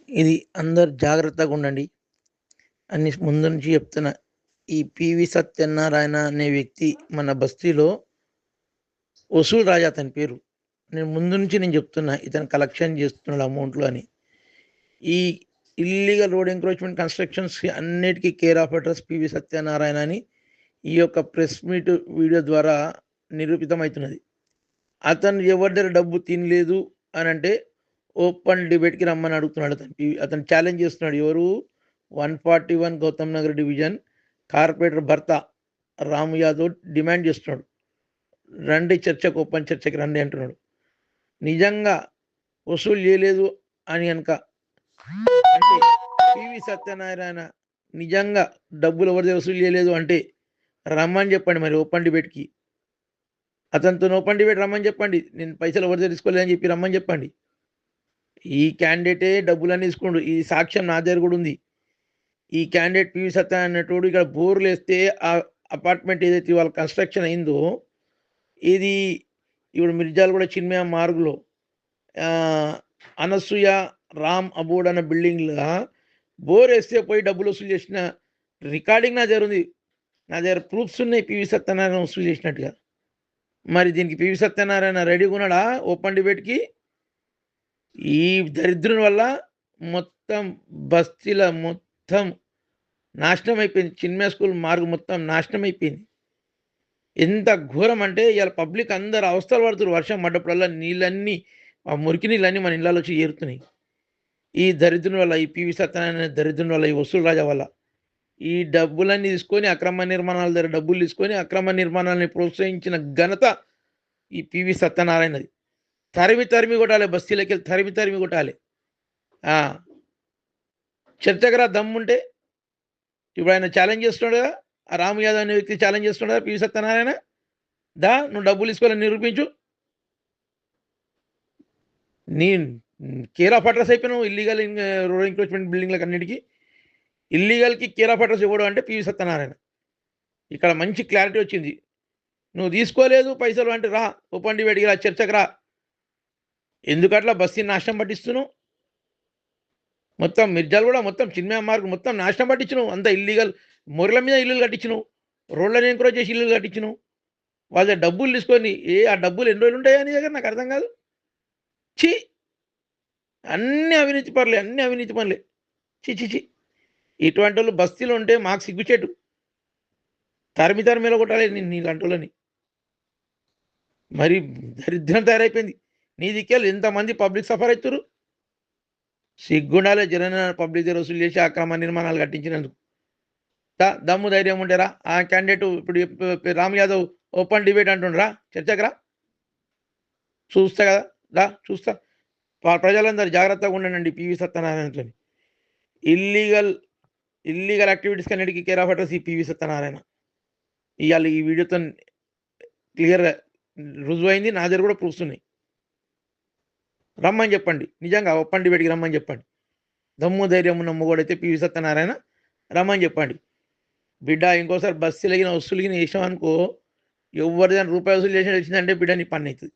ఇది అందరు జాగ్రత్తగా ఉండండి అని ముందు నుంచి చెప్తున్నా. ఈ పివి సత్యనారాయణ అనే వ్యక్తి మన బస్తీలో వసూలు రాజా అతని పేరు. నేను ముందు నుంచి నేను చెప్తున్నా ఇతను కలెక్షన్ చేస్తున్నాడు అమౌంట్లు అని. ఈ ఇల్లీగల్ రోడ్ ఎంక్రోచ్మెంట్ కన్స్ట్రక్షన్స్ అన్నిటికీ care of address PV Satyanarayana అని ఈ యొక్క ప్రెస్ మీట్ వీడియో ద్వారా నిరూపితమవుతున్నది. అతను ఎవరి దగ్గర డబ్బు తినలేదు అని అంటే ఓపెన్ డిబేట్కి రమ్మని అడుగుతున్నాడు. అతను ఛాలెంజ్ చేస్తున్నాడు. ఎవరు? 141 గౌతమ్ నగర్ డివిజన్ కార్పొరేటర్ భర్త రాము యాదవ్ డిమాండ్ చేస్తున్నాడు. రండి చర్చకు, ఓపెన్ చర్చకి రండి అంటున్నాడు. నిజంగా వసూలు చేయలేదు అని కనుక అంటే పివి సత్యనారాయణ నిజంగా డబ్బులు ఎవరిది వసూలు చేయలేదు అంటే రమ్మని చెప్పండి. మరి ఓపెన్ డిబేట్కి అతనితో ఓపెన్ డిబేట్ రమ్మని చెప్పండి. నేను పైసలు ఎవరిదో తీసుకోలేదని చెప్పి రమ్మని చెప్పండి. ఈ క్యాండిడేటే డబ్బులన్నీ తీసుకుండు. ఈ సాక్ష్యం నా దగ్గర కూడా ఉంది. ఈ క్యాండిడేట్ పివి సత్యనారాయణ అనేటోడు ఇక్కడ బోర్లు వేస్తే ఆ అపార్ట్మెంట్ ఏదైతే వాళ్ళ కన్స్ట్రక్షన్ అయిందో ఇది ఇప్పుడు మిర్జాలు కూడా చిన్మయ మార్గులో అనసూయ రామ్ అబోర్డ్ అన్న బిల్డింగ్లో బోర్ వేస్తే పోయి డబ్బులు వసూలు చేసిన రికార్డింగ్ నా దగ్గర ఉంది. నా దగ్గర ప్రూఫ్స్ ఉన్నాయి పివి సత్యనారాయణ వసూలు చేసినట్టుగా. మరి దీనికి పివి సత్యనారాయణ రెడీగా ఉన్నాడా ఓపెన్ డిబేట్కి? ఈ దరిద్రం వల్ల మొత్తం బస్తీల మొత్తం నాశనం అయిపోయింది. చిన్మయ స్కూల్ మార్గం మొత్తం నాశనం అయిపోయింది. ఎంత ఘోరం అంటే ఇవాళ పబ్లిక్ అందరు అవస్థలు పడుతున్నారు. వర్షం పడ్డప్పుడల్లా నీళ్ళన్నీ ఆ మురికి నీళ్ళన్నీ మన ఇళ్ళలో వచ్చి ఏరుతున్నాయి. ఈ దరిద్రం వల్ల, ఈ పివి సత్యనారాయణ దరిద్రం వల్ల, ఈ వసూలు రాజా వల్ల ఈ డబ్బులన్నీ తీసుకొని అక్రమ నిర్మాణాల దగ్గర డబ్బులు తీసుకొని అక్రమ నిర్మాణాలని ప్రోత్సహించిన ఘనత ఈ పివి సత్యనారాయణది. తరిమి కొట్టాలి, బస్తీలకి వెళ్ళి తరిమి కొట్టాలి. చర్చకు రా దమ్ముంటే. ఇప్పుడు ఆయన ఛాలెంజ్ చేస్తున్నాడు కదా, ఆ రాము యాదవ్ అనే వ్యక్తి ఛాలెంజ్ చేస్తున్నాడు కదా పివి సత్యనారాయణ. నువ్వు డబ్బులు తీసుకోవాలని నిరూపించు. నీ కేర్ ఆఫ్ అడ్రస్ అయిపోయినావు ఇల్లీగల్ రోడ్ ఎంక్రోచ్మెంట్ బిల్డింగ్లకు అన్నిటికీ. ఇల్లీగల్కి కేర్ ఆఫ్ అడ్రస్ ఇవ్వడం అంటే పివి సత్యనారాయణ. ఇక్కడ మంచి క్లారిటీ వచ్చింది. నువ్వు తీసుకోలేదు పైసలు అంటే రా ఓపెన్ డిబేట్కి రా, చర్చకు రా. ఎందుకట్లా బస్తీ నాశనం పట్టిస్తున్నావు? మొత్తం మిర్జాలు కూడా మొత్తం చిన్మయ మార్గం మొత్తం నాశనం పట్టించినావు. అంతా ఇల్లీగల్ మొరల మీద ఇల్లులు కట్టించినావు, రోడ్లను ఎంకరేజ్ చేసి ఇల్లులు కట్టించినావు. వాళ్ళ డబ్బులు తీసుకొని ఆ డబ్బులు ఎన్ని రోజులు ఉంటాయా నీ దగ్గర? నాకు అర్థం కాదు. చి అన్ని అవినీతి పనులే. చి ఇటువంటి వాళ్ళు బస్తీలో ఉంటే మాకు సిగ్గుచేటు. తరిమిలో కొట్టాలి నీలాంటి. మరి దరిద్రం తయారైపోయింది. నీ దిక్కేళ్ళు ఎంతమంది పబ్లిక్ సఫర్ అవుతారు. సిగ్గుండాలే జగన్ పబ్లిక్ దగ్గర వసూలు చేసి అక్రమ నిర్మాణాలు కట్టించినందుకు. దమ్ము ధైర్యం ఉంటేరా. ఆ క్యాండిడేట్ ఇప్పుడు రామ్ యాదవ్ ఓపెన్ డిబేట్ అంటుండ్రా, చర్చకురా. చూస్తా కదా, చూస్తా. ప్రజలందరూ జాగ్రత్తగా ఉండండి పివి సత్యనారాయణతో. ఇల్లీగల్ యాక్టివిటీస్ అన్నిటికీ కేర్ ఆఫ్ అడ్రస్ ఈ పివి సత్యనారాయణ. ఇవాళ ఈ వీడియోతో క్లియర్గా రుజువైంది. నా దగ్గర కూడా ప్రూఫ్స్ ఉన్నాయి. రమ్మని చెప్పండి. నిజంగా ఓపెన్ డిబేట్కి రమ్మని చెప్పండి. దమ్ము ధైర్యం ఉన్న మొగోడైతే పివి సత్యనారాయణ రమ్మని చెప్పండి. బిడ్డ ఇంకోసారి బస్సులగిన వసూలుగిన వేసాం అనుకో, ఎవరిదైనా రూపాయి వసూలు చేసిన వచ్చిందంటే బిడ్డ నీ పని అవుతుంది.